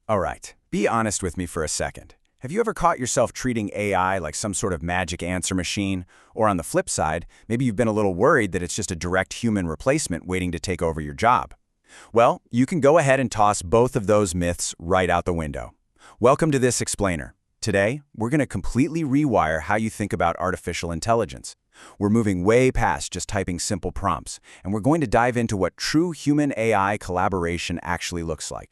All right, be honest with me for a second. Have you ever caught yourself treating AI like some sort of magic answer machine? Or on the flip side, maybe you've been a little worried that it's just a direct human replacement waiting to take over your job. Well, you can go ahead and toss both of those myths right out the window. Welcome to this explainer. Today, we're going to completely rewire how you think about artificial intelligence. We're moving way past just typing simple prompts, and we're going to dive into what true human-AI collaboration actually looks like.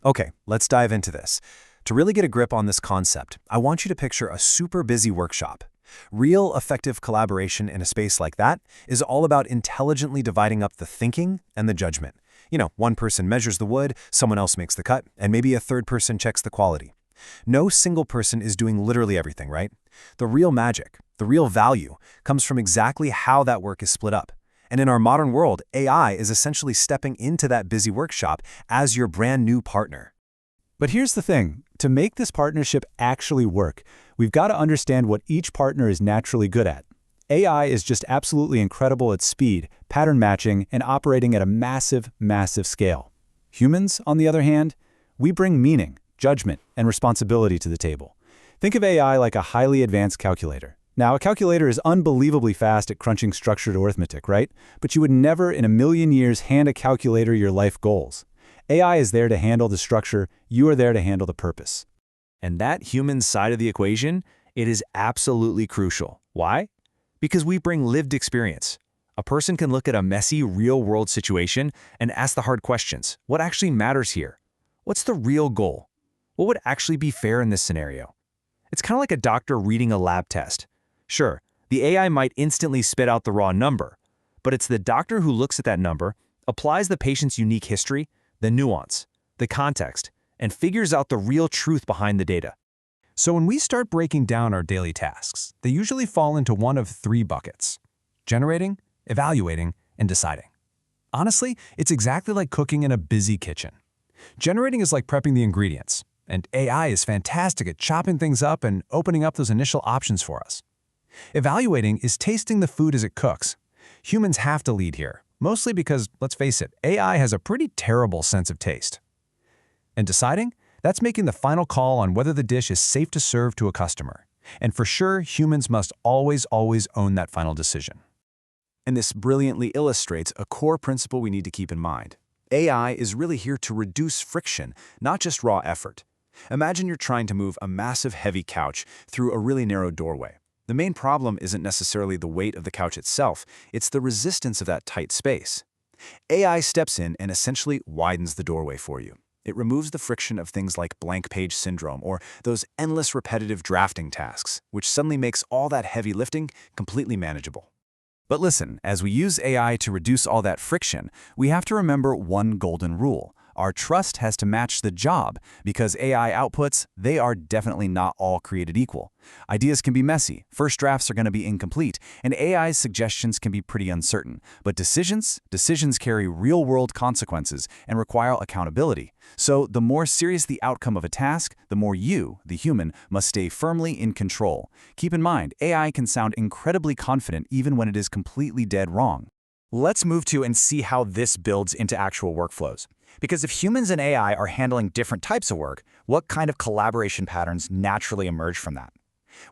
Okay, let's dive into this. To really get a grip on this concept, I want you to picture a super busy workshop. Real effective collaboration in a space like that is all about intelligently dividing up the thinking and the judgment. One person measures the wood, someone else makes the cut, and maybe a third person checks the quality. No single person is doing literally everything, right? The real magic, the real value, comes from exactly how that work is split up. And in our modern world, AI is essentially stepping into that busy workshop as your brand new partner. But here's the thing. To make this partnership actually work, we've got to understand what each partner is naturally good at. AI is just absolutely incredible at speed, pattern matching, and operating at a massive, massive scale. Humans, on the other hand, we bring meaning, judgment, and responsibility to the table. Think of AI like a highly advanced calculator. Now, a calculator is unbelievably fast at crunching structured arithmetic, right? But you would never in a million years hand a calculator your life goals. AI is there to handle the structure, you are there to handle the purpose. And that human side of the equation, it is absolutely crucial. Why? Because we bring lived experience. A person can look at a messy, real-world situation and ask the hard questions. What actually matters here? What's the real goal? What would actually be fair in this scenario? It's kind of like a doctor reading a lab test. Sure, the AI might instantly spit out the raw number, but it's the doctor who looks at that number, applies the patient's unique history, the nuance, the context, and figures out the real truth behind the data. So when we start breaking down our daily tasks, they usually fall into one of three buckets: generating, evaluating, and deciding. Honestly, it's exactly like cooking in a busy kitchen. Generating is like prepping the ingredients, and AI is fantastic at chopping things up and opening up those initial options for us. Evaluating is tasting the food as it cooks. Humans have to lead here, mostly because, let's face it, AI has a pretty terrible sense of taste. And deciding? That's making the final call on whether the dish is safe to serve to a customer. And for sure, humans must always own that final decision. And this brilliantly illustrates a core principle we need to keep in mind. AI is really here to reduce friction, not just raw effort. Imagine you're trying to move a massive, heavy couch through a really narrow doorway. The main problem isn't necessarily the weight of the couch itself, it's the resistance of that tight space. AI steps in and essentially widens the doorway for you. It removes the friction of things like blank page syndrome or those endless repetitive drafting tasks, which suddenly makes all that heavy lifting completely manageable. But listen, as we use AI to reduce all that friction, we have to remember one golden rule. Our trust has to match the job, because AI outputs, they are definitely not all created equal. Ideas can be messy, first drafts are going to be incomplete, and AI's suggestions can be pretty uncertain. But decisions carry real-world consequences and require accountability. So the more serious the outcome of a task, the more you, the human, must stay firmly in control. Keep in mind, AI can sound incredibly confident even when it is completely dead wrong. Let's move to and see how this builds into actual workflows. Because if humans and AI are handling different types of work, what kind of collaboration patterns naturally emerge from that?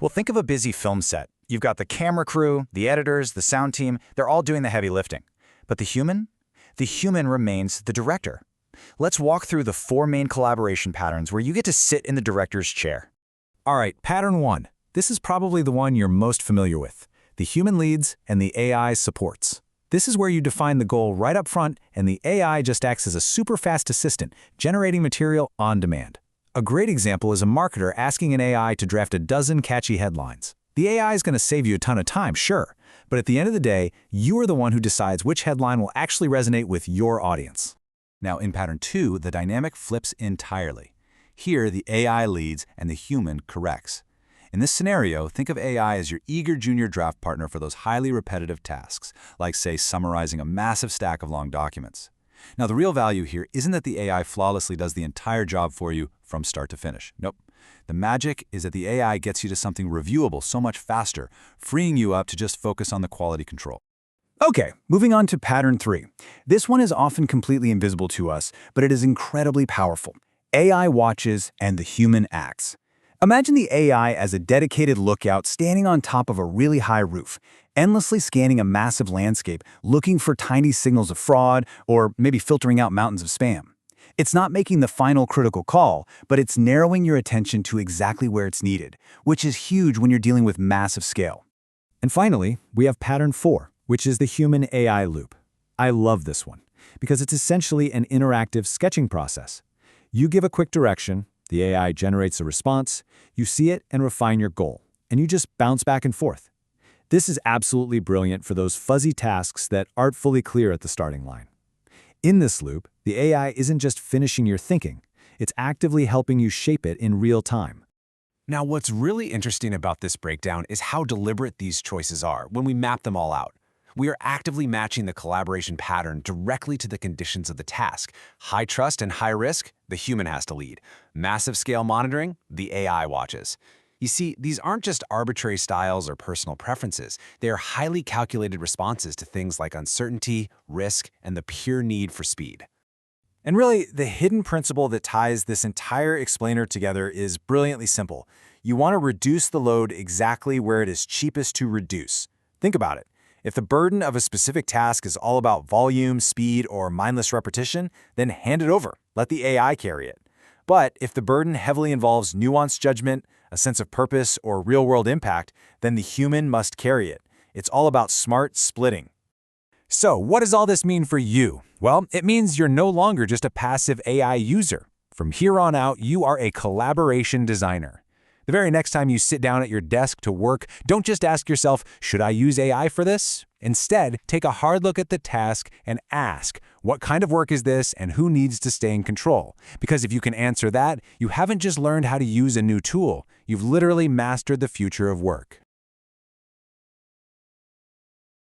Well, think of a busy film set. You've got the camera crew, the editors, the sound team, they're all doing the heavy lifting. But the human? The human remains the director. Let's walk through the four main collaboration patterns where you get to sit in the director's chair. All right, pattern one. This is probably the one you're most familiar with. The human leads and the AI supports. This is where you define the goal right up front, and the AI just acts as a super fast assistant, generating material on demand. A great example is a marketer asking an AI to draft a dozen catchy headlines. The AI is going to save you a ton of time, sure, but at the end of the day, you are the one who decides which headline will actually resonate with your audience. Now, in pattern two, the dynamic flips entirely. Here, the AI leads and the human corrects. In this scenario, think of AI as your eager junior draft partner for those highly repetitive tasks, like, say, summarizing a massive stack of long documents. Now, the real value here isn't that the AI flawlessly does the entire job for you from start to finish. Nope. The magic is that the AI gets you to something reviewable so much faster, freeing you up to just focus on the quality control. Okay, moving on to pattern three. This one is often completely invisible to us, but it is incredibly powerful. AI watches and the human acts. Imagine the AI as a dedicated lookout standing on top of a really high roof, endlessly scanning a massive landscape, looking for tiny signals of fraud or maybe filtering out mountains of spam. It's not making the final critical call, but it's narrowing your attention to exactly where it's needed, which is huge when you're dealing with massive scale. And finally, we have pattern 4, which is the human AI loop. I love this one because it's essentially an interactive sketching process. You give a quick direction, the AI generates a response, you see it and refine your goal, and you just bounce back and forth. This is absolutely brilliant for those fuzzy tasks that aren't fully clear at the starting line. In this loop, the AI isn't just finishing your thinking, it's actively helping you shape it in real time. Now, what's really interesting about this breakdown is how deliberate these choices are when we map them all out. We are actively matching the collaboration pattern directly to the conditions of the task. High trust and high risk, the human has to lead. Massive scale monitoring, the AI watches. You see, these aren't just arbitrary styles or personal preferences. They are highly calculated responses to things like uncertainty, risk, and the pure need for speed. And really, the hidden principle that ties this entire explainer together is brilliantly simple. You want to reduce the load exactly where it is cheapest to reduce. Think about it. If the burden of a specific task is all about volume, speed, or mindless repetition, then hand it over. Let the AI carry it. But if the burden heavily involves nuanced judgment, a sense of purpose, or real-world impact, then the human must carry it. It's all about smart splitting. So, what does all this mean for you? Well, it means you're no longer just a passive AI user. From here on out, you are a collaboration designer. The very next time you sit down at your desk to work, don't just ask yourself, should I use AI for this? Instead, take a hard look at the task and ask, what kind of work is this and who needs to stay in control? Because if you can answer that, you haven't just learned how to use a new tool, you've literally mastered the future of work.